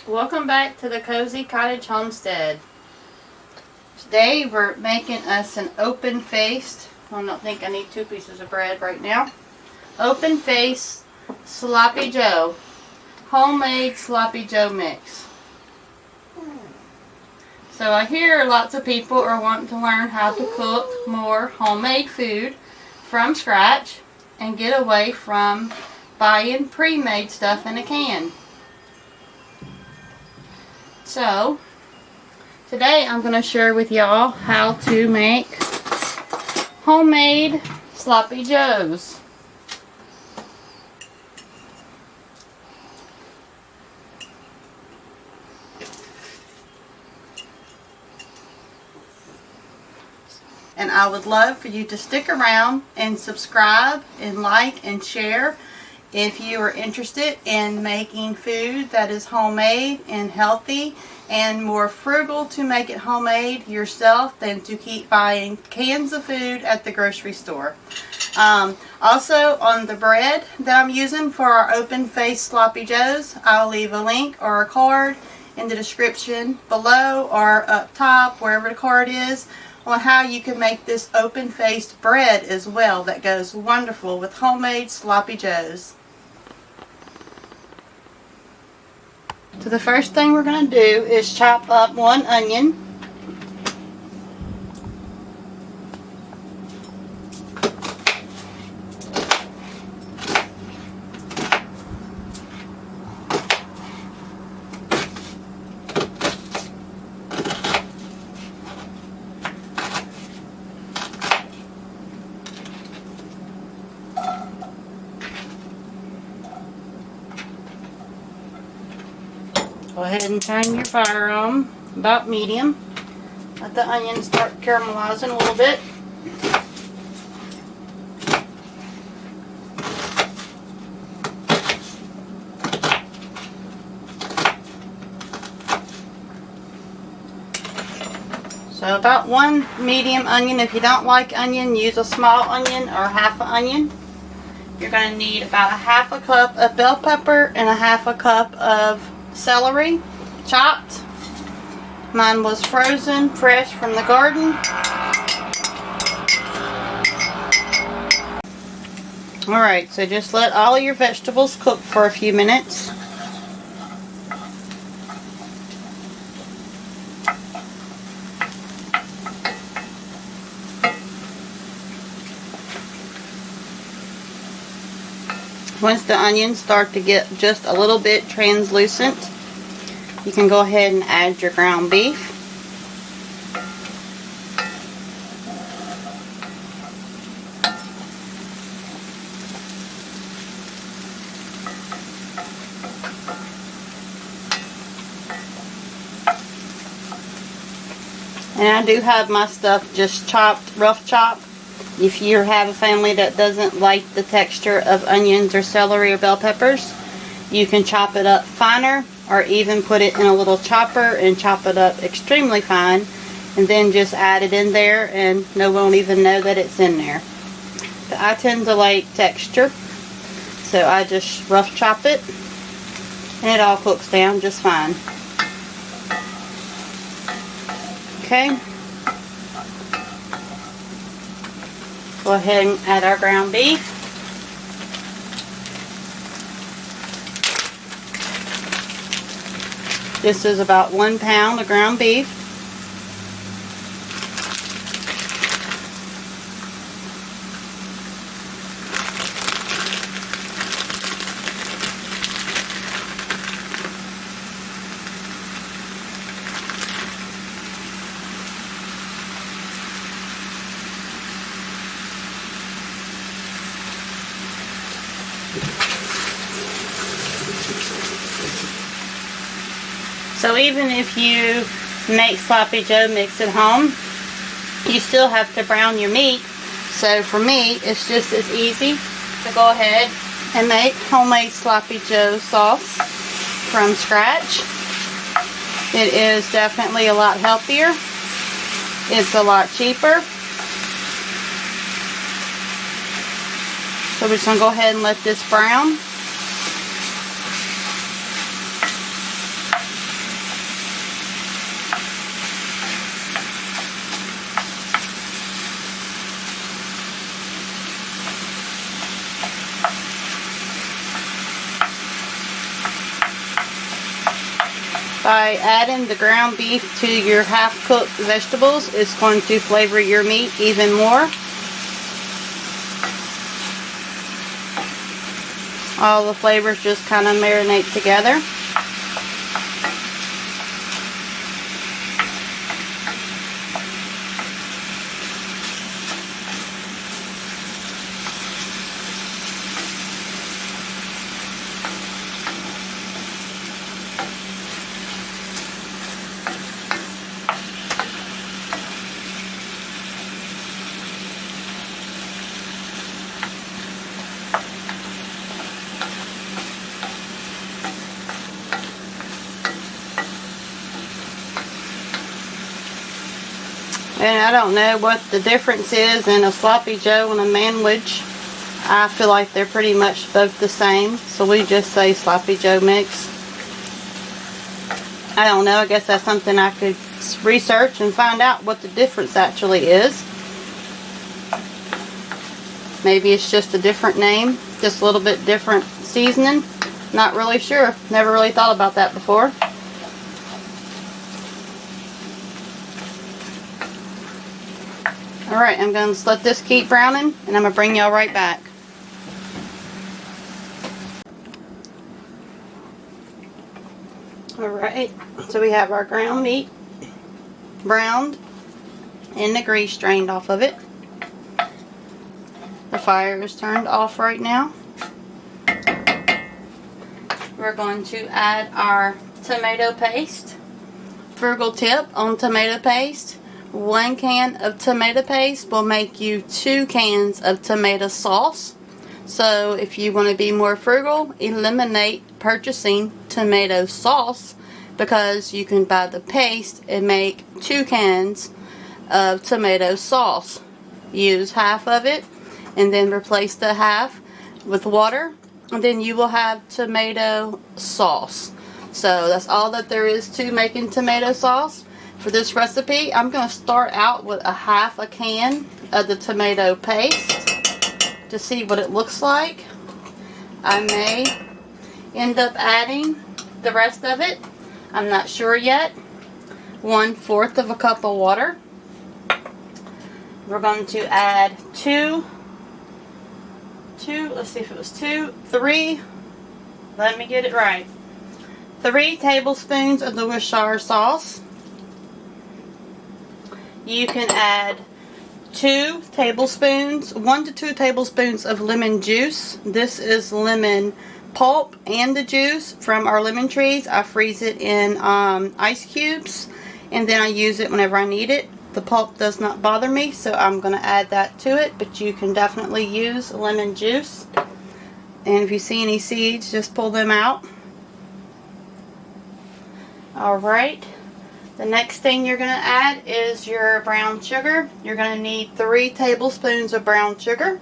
Welcome back to the Cozy Cottage Homestead. Today we're making us an open-faced, I don't think I need 2 pieces of bread right now, open-faced sloppy joe, homemade sloppy joe mix. So I hear lots of people are wanting to learn how to cook more homemade food from scratch and get away from buying pre-made stuff in a can. So, today I'm going to share with y'all how to make homemade sloppy joes. And I would love for you to stick around and subscribe and like and share if you are interested in making food that is homemade and healthy and more frugal to make it homemade yourself than to keep buying cans of food at the grocery store. Also, on the bread that I'm using for our open-faced sloppy joes, I'll leave a link or a card in the description below or up top, wherever the card is, on how you can make this open-faced bread as well that goes wonderful with homemade sloppy joes. So the first thing we're going to do is chop up 1 onion. Go ahead and turn your fire on about medium. Let the onions start caramelizing a little bit. So about 1 medium onion. If you don't like onion, use a small onion or half an onion. You're going to need about a half a cup of bell pepper and a half a cup of celery chopped. Mine was frozen, fresh from the garden. Alright, so just let all your vegetables cook for a few minutes. Once the onions start to get just a little bit translucent, you can go ahead and add your ground beef. And I do have my stuff just chopped, rough chopped. If you have a family that doesn't like the texture of onions or celery or bell peppers, you can chop it up finer or even put it in a little chopper and chop it up extremely fine and then just add it in there and no one will even know that it's in there. But I tend to like texture, so I just rough chop it and it all cooks down just fine. Okay. Go ahead and add our ground beef. This is about 1 pound of ground beef. So even if you make sloppy joe mix at home, you still have to brown your meat. So for me, it's just as easy to go ahead and make homemade sloppy joe sauce from scratch. It is definitely a lot healthier. It's a lot cheaper. So we're just going to go ahead and let this brown. By adding the ground beef to your half-cooked vegetables, it's going to flavor your meat even more. All the flavors just kind of marinate together. And I don't know what the difference is in a sloppy joe and a manwich. I feel like they're pretty much both the same, so we just say sloppy joe mix. I don't know, I guess that's something I could research and find out what the difference actually is. Maybe it's just a different name, just a little bit different seasoning. Not really sure. Never really thought about that before. Alright, I'm going to let this keep browning, and I'm going to bring y'all right back. Alright, so we have our ground meat browned and the grease drained off of it. The fire is turned off right now. We're going to add our tomato paste. Frugal tip on tomato paste: 1 can of tomato paste will make you 2 cans of tomato sauce. So if you want to be more frugal, eliminate purchasing tomato sauce, because you can buy the paste and make 2 cans of tomato sauce. Use half of it and then replace the half with water, and then you will have tomato sauce. So that's all that there is to making tomato sauce. For this recipe, I'm going to start out with a half a can of the tomato paste to see what it looks like. I may end up adding the rest of it. I'm not sure yet. 1/4 of a cup of water. We're going to add 3, let me get it right. 3 tablespoons of the Worcestershire sauce. You can add 1 to 2 tablespoons of lemon juice. This is lemon pulp and the juice from our lemon trees. I freeze it in ice cubes, and then I use it whenever I need it. The pulp does not bother me, so I'm going to add that to it, but you can definitely use lemon juice. And if you see any seeds, just pull them out. Alright. The next thing you're going to add is your brown sugar. You're going to need 3 tablespoons of brown sugar.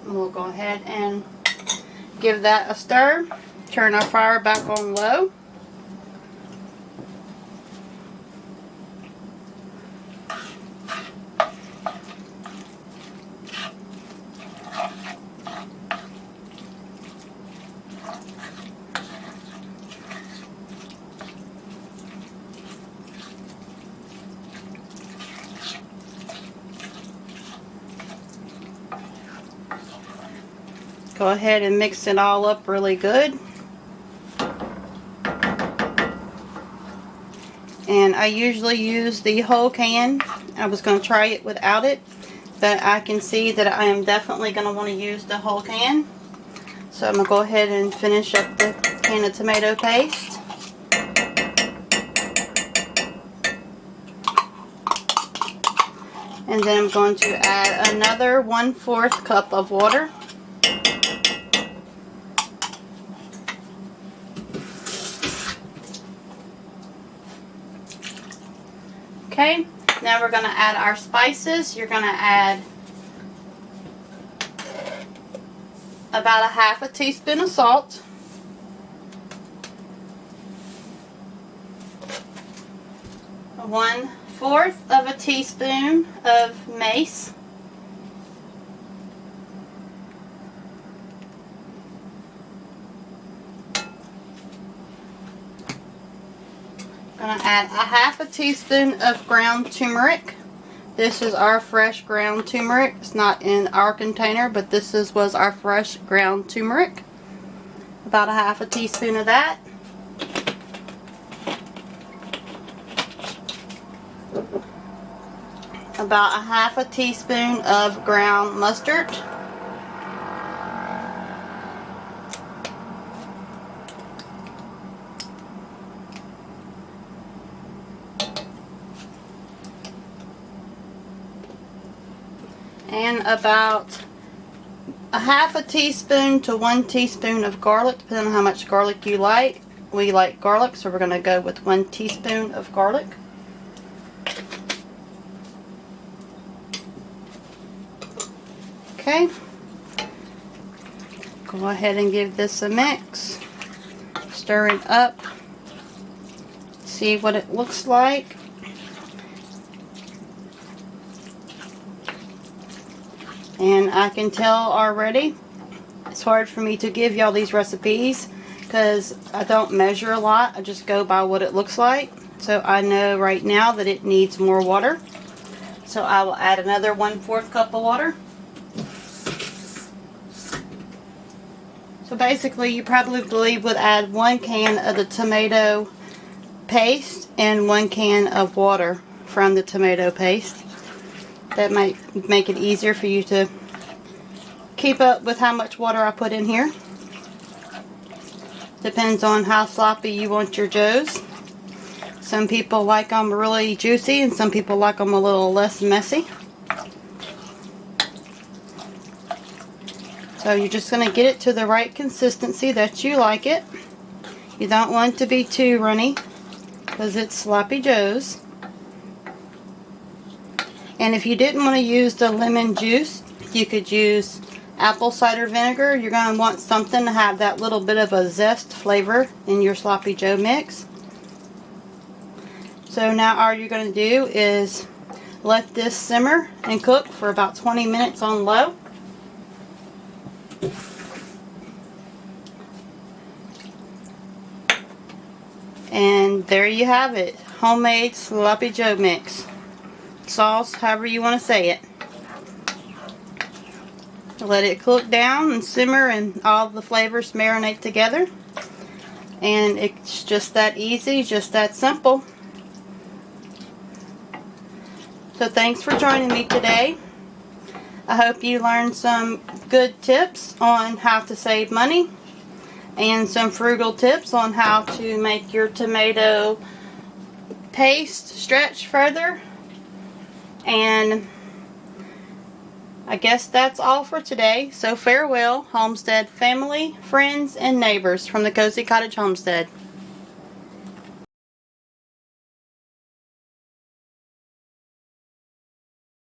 We'll go ahead and give that a stir. Turn our fire back on low. Go ahead and mix it all up really good. And I usually use the whole can. I was going to try it without it, but I can see that I am definitely going to want to use the whole can. So I'm going to go ahead and finish up the can of tomato paste. And then I'm going to add another 1/4 cup of water. Okay, now we're going to add our spices. You're going to add about 1/2 teaspoon of salt, 1/4 of a teaspoon of mace, going to add a half a teaspoon of ground turmeric. This is our fresh ground turmeric. It's not in our container, but was our fresh ground turmeric. About a half a teaspoon of that. About a half a teaspoon of ground mustard. And about a half a teaspoon to 1 teaspoon of garlic, depending on how much garlic you like. We like garlic, so we're going to go with 1 teaspoon of garlic. Okay. Go ahead and give this a mix. Stir it up. See what it looks like. And I can tell already, it's hard for me to give y'all these recipes because I don't measure a lot. I just go by what it looks like. So I know right now that it needs more water. So I will add another 1/4 cup of water. So basically you probably would add 1 can of the tomato paste and 1 can of water from the tomato paste. That might make it easier for you to keep up with how much water I put in here. Depends on how sloppy you want your joes. Some people like them really juicy and some people like them a little less messy. So you're just going to get it to the right consistency that you like it. You don't want it to be too runny because it's sloppy joes. And if you didn't want to use the lemon juice, you could use apple cider vinegar. You're going to want something to have that little bit of a zest flavor in your sloppy joe mix. So now all you're going to do is let this simmer and cook for about 20 minutes on low. And there you have it. Homemade sloppy joe mix. Sauce, however you want to say it. Let it cook down and simmer and all the flavors marinate together. And it's just that easy, just that simple. So thanks for joining me today. I hope you learned some good tips on how to save money and some frugal tips on how to make your tomato paste stretch further. And I guess that's all for today. So farewell, Homestead family, friends, and neighbors from the Cozy Cottage Homestead.